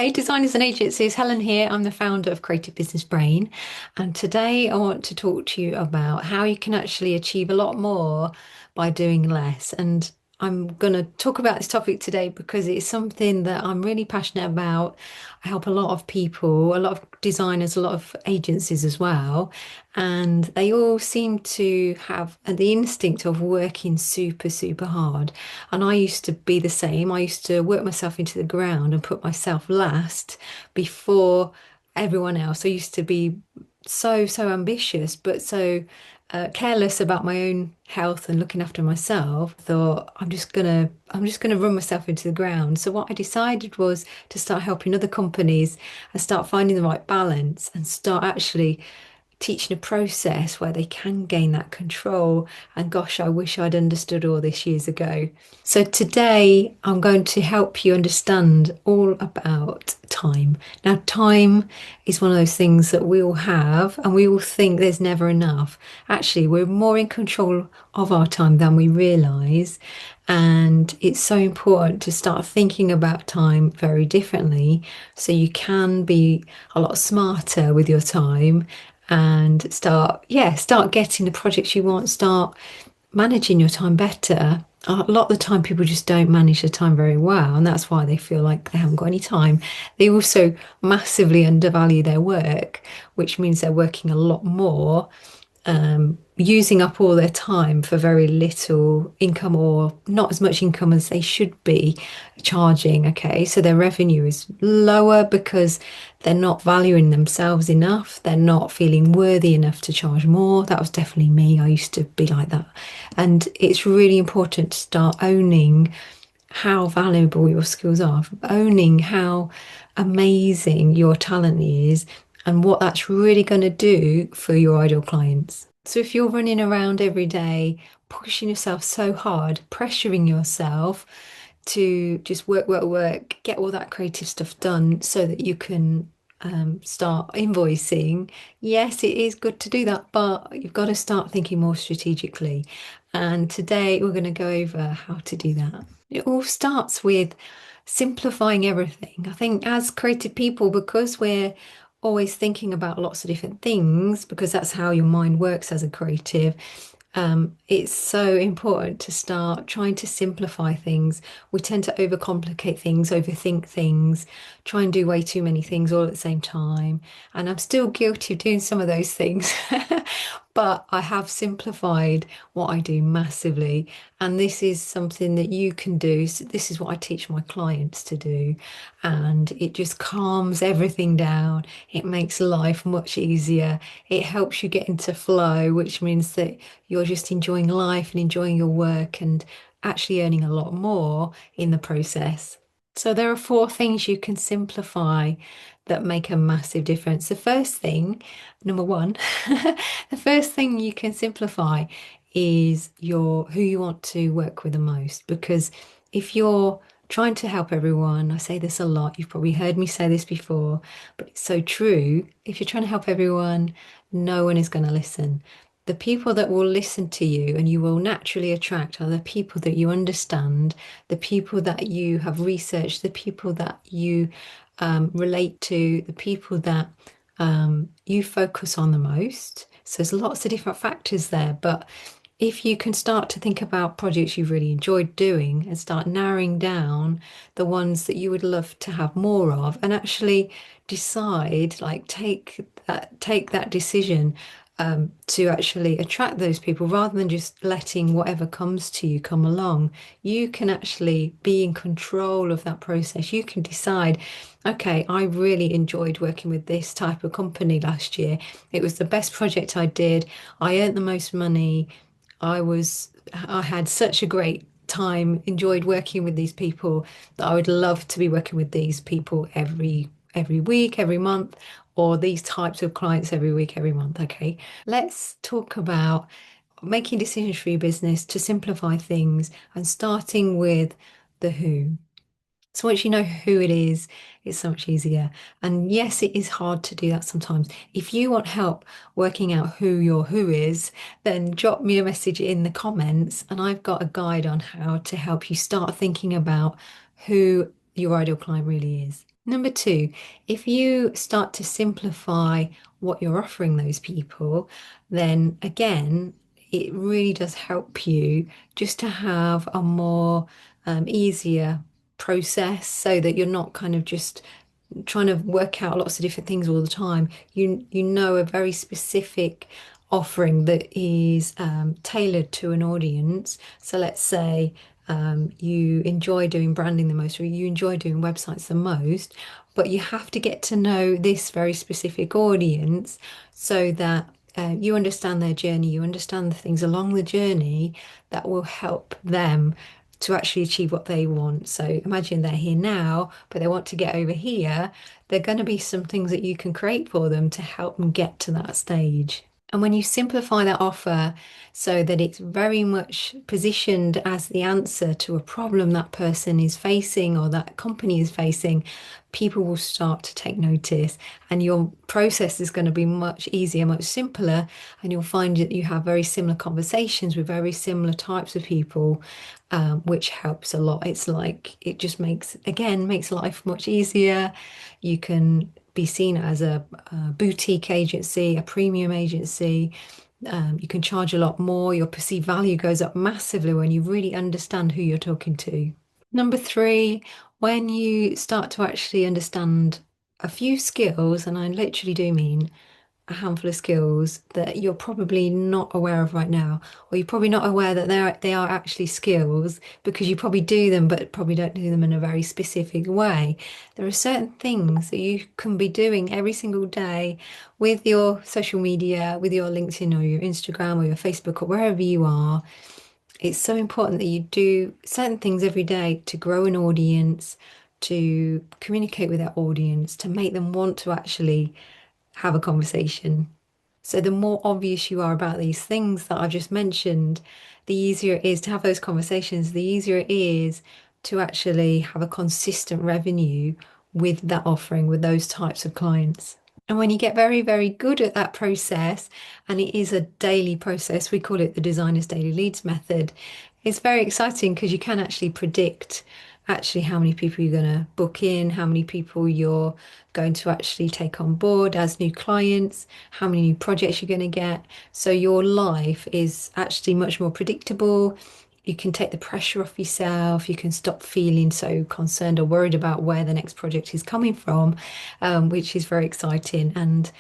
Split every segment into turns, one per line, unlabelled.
Hey designers and agencies, Helen here. I'm the founder of Creative Business Brain, and today I want to talk to you about how you can actually achieve a lot more by doing less. And I'm going to talk about this topic today because it's something that I'm really passionate about. I help a lot of people, a lot of designers, a lot of agencies as well, and they all seem to have the instinct of working super, super hard. And I used to be the same. I used to work myself into the ground and put myself last before everyone else. I used to be so, so ambitious, but so careless about my own health and looking after myself. Thought I'm just gonna run myself into the ground. So what I decided was to start helping other companies and start finding the right balance and start actually teaching a process where they can gain that control. And gosh, I wish I'd understood all this years ago. So today I'm going to help you understand all about time. Now, time is one of those things that we all have, and we all think there's never enough. Actually, we're more in control of our time than we realize. And it's so important to start thinking about time very differently so you can be a lot smarter with your time and start getting the projects you want, start managing your time better. A lot of the time, people just don't manage their time very well, and that's why they feel like they haven't got any time. They also massively undervalue their work, which means they're working a lot more, using up all their time for very little income or not as much income as they should be charging. Okay, so their revenue is lower because they're not valuing themselves enough. They're not feeling worthy enough to charge more. That was definitely me. I used to be like that. And it's really important to start owning how valuable your skills are, owning how amazing your talent is, and what that's really going to do for your ideal clients. So if you're running around every day, pushing yourself so hard, pressuring yourself to just work, work, work, get all that creative stuff done so that you can start invoicing. Yes, it is good to do that, but you've got to start thinking more strategically. And today we're going to go over how to do that. It all starts with simplifying everything. I think as creative people, because we're always thinking about lots of different things, because that's how your mind works as a creative, it's so important to start trying to simplify things. We tend to overcomplicate things, overthink things, try and do way too many things all at the same time. And I'm still guilty of doing some of those things. But I have simplified what I do massively. And this is something that you can do. So this is what I teach my clients to do. And it just calms everything down. It makes life much easier. It helps you get into flow, which means that you're just enjoying life and enjoying your work and actually earning a lot more in the process. So there are four things you can simplify that make a massive difference. The first thing, number one, the first thing you can simplify is your who you want to work with the most. Because if you're trying to help everyone, I say this a lot, you've probably heard me say this before, but it's so true. If you're trying to help everyone, no one is going to listen. The people that will listen to you and you will naturally attract are the people that you understand, the people that you have researched, the people that you relate to, the people that you focus on the most. So there's lots of different factors there, but if you can start to think about projects you've really enjoyed doing and start narrowing down the ones that you would love to have more of and actually decide, like take that decision to actually attract those people rather than just letting whatever comes to you come along. You can actually be in control of that process. You can decide, okay, I really enjoyed working with this type of company last year. It was the best project I did. I earned the most money. I had such a great time, enjoyed working with these people that I would love to be working with these people every week, every month, or these types of clients every week, every month. Okay, let's talk about making decisions for your business to simplify things and starting with the who. So once you know who it is, it's so much easier. And yes, it is hard to do that sometimes. If you want help working out who your who is, then drop me a message in the comments and I've got a guide on how to help you start thinking about who your ideal client really is. Number two, if you start to simplify what you're offering those people, then again, it really does help you just to have a more easier process so that you're not kind of just trying to work out lots of different things all the time. You know a very specific offering that is tailored to an audience. So let's say you enjoy doing branding the most, or you enjoy doing websites the most, but you have to get to know this very specific audience so that you understand their journey, you understand the things along the journey that will help them to actually achieve what they want. So imagine they're here now, but they want to get over here. There are going to be some things that you can create for them to help them get to that stage. And when you simplify that offer so that it's very much positioned as the answer to a problem that person is facing or that company is facing, people will start to take notice and your process is going to be much easier, much simpler. And you'll find that you have very similar conversations with very similar types of people, which helps a lot. It's like it just makes, again, makes life much easier. You can be seen as a boutique agency, a premium agency. You can charge a lot more. Your perceived value goes up massively when you really understand who you're talking to. Number three, when you start to actually understand a few skills, and I literally do mean a handful of skills that you're probably not aware of right now, or you're probably not aware that they are actually skills because you probably do them, but probably don't do them in a very specific way. There are certain things that you can be doing every single day with your social media, with your LinkedIn or your Instagram or your Facebook or wherever you are. It's so important that you do certain things every day to grow an audience, to communicate with that audience, to make them want to actually have a conversation. So the more obvious you are about these things that I've just mentioned, the easier it is to have those conversations, the easier it is to actually have a consistent revenue with that offering, with those types of clients. And when you get very, very good at that process, and it is a daily process, we call it the designer's daily leads method. It's very exciting because you can actually predict actually how many people you're going to book in, how many people you're going to actually take on board as new clients, how many new projects you're going to get. So your life is actually much more predictable. You can take the pressure off yourself. You can stop feeling so concerned or worried about where the next project is coming from, which is very exciting and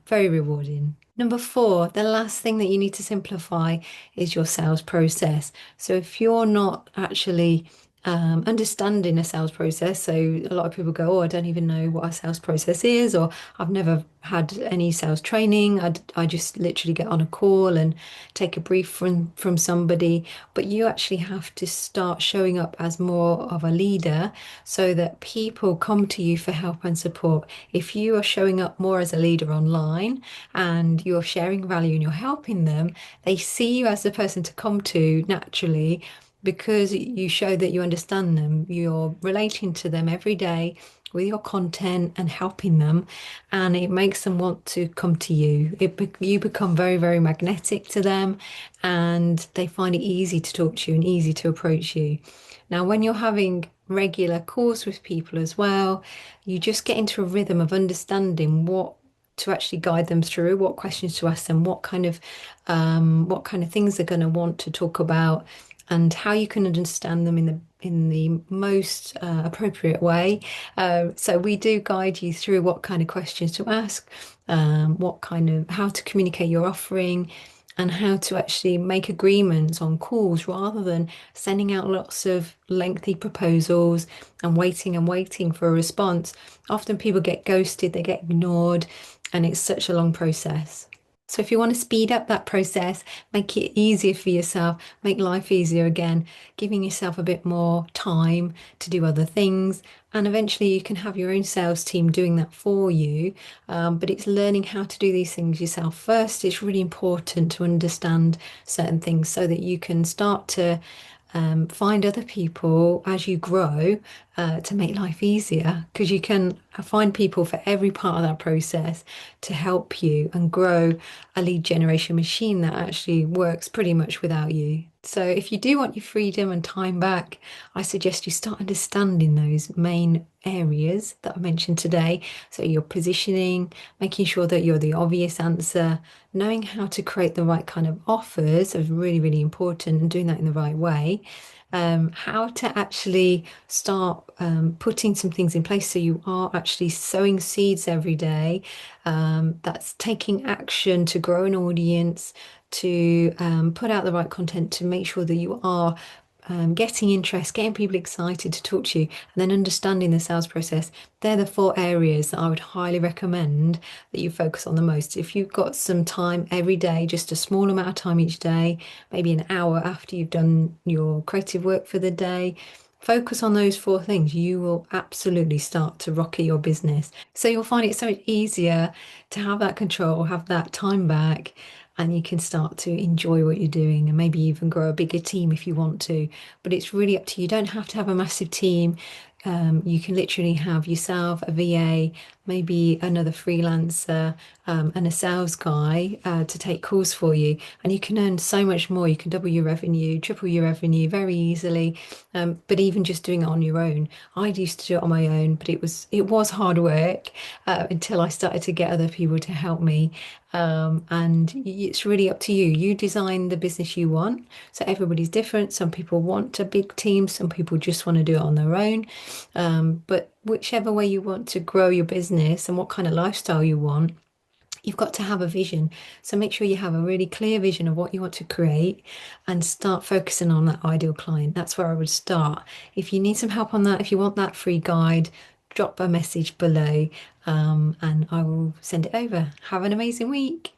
very rewarding. Number four, the last thing that you need to simplify is your sales process. So if you're not actually understanding a sales process. So a lot of people go, oh, I don't even know what a sales process is, or I've never had any sales training. I just literally get on a call and take a brief from somebody. But you actually have to start showing up as more of a leader so that people come to you for help and support. If you are showing up more as a leader online and you're sharing value and you're helping them, they see you as the person to come to naturally because you show that you understand them, you're relating to them every day with your content and helping them, and it makes them want to come to you. You become very, very magnetic to them, and they find it easy to talk to you and easy to approach you. Now, when you're having regular calls with people as well, you just get into a rhythm of understanding what to actually guide them through, what questions to ask them, what kind of things they're going to want to talk about, and how you can understand them in the most appropriate way. So we do guide you through what kind of questions to ask, how to communicate your offering, and how to actually make agreements on calls rather than sending out lots of lengthy proposals and waiting for a response. Often people get ghosted, they get ignored, and it's such a long process. So if you want to speed up that process, make it easier for yourself, make life easier again, giving yourself a bit more time to do other things. And eventually you can have your own sales team doing that for you. But it's learning how to do these things yourself first. It's really important to understand certain things so that you can start to find other people as you grow to make life easier because you can find people for every part of that process to help you and grow a lead generation machine that actually works pretty much without you. So if you do want your freedom and time back, I suggest you start understanding those main areas that I mentioned today. So your positioning, making sure that you're the obvious answer, knowing how to create the right kind of offers is really, really important and doing that in the right way. How to actually start putting some things in place so you are actually sowing seeds every day. That's taking action to grow an audience, to put out the right content, to make sure that you are getting interest, getting people excited to talk to you, and then understanding the sales process. They're the four areas that I would highly recommend that you focus on the most. If you've got some time every day, just a small amount of time each day, maybe an hour after you've done your creative work for the day, focus on those four things. You will absolutely start to rocket your business. So you'll find it so much easier to have that control, have that time back, and you can start to enjoy what you're doing and maybe even grow a bigger team if you want to. But it's really up to you. You don't have to have a massive team. You can literally have yourself, a VA, maybe another freelancer, and a sales guy to take calls for you. And you can earn so much more. You can double your revenue, triple your revenue very easily. But even just doing it on your own, I used to do it on my own, but it was hard work until I started to get other people to help me. And it's really up to you. You design the business you want. So everybody's different. Some people want a big team, some people just want to do it on their own. But whichever way you want to grow your business and what kind of lifestyle you want, you've got to have a vision. So make sure you have a really clear vision of what you want to create and start focusing on that ideal client. That's where I would start. If you need some help on that, if you want that free guide, drop a message below, and I will send it over. Have an amazing week.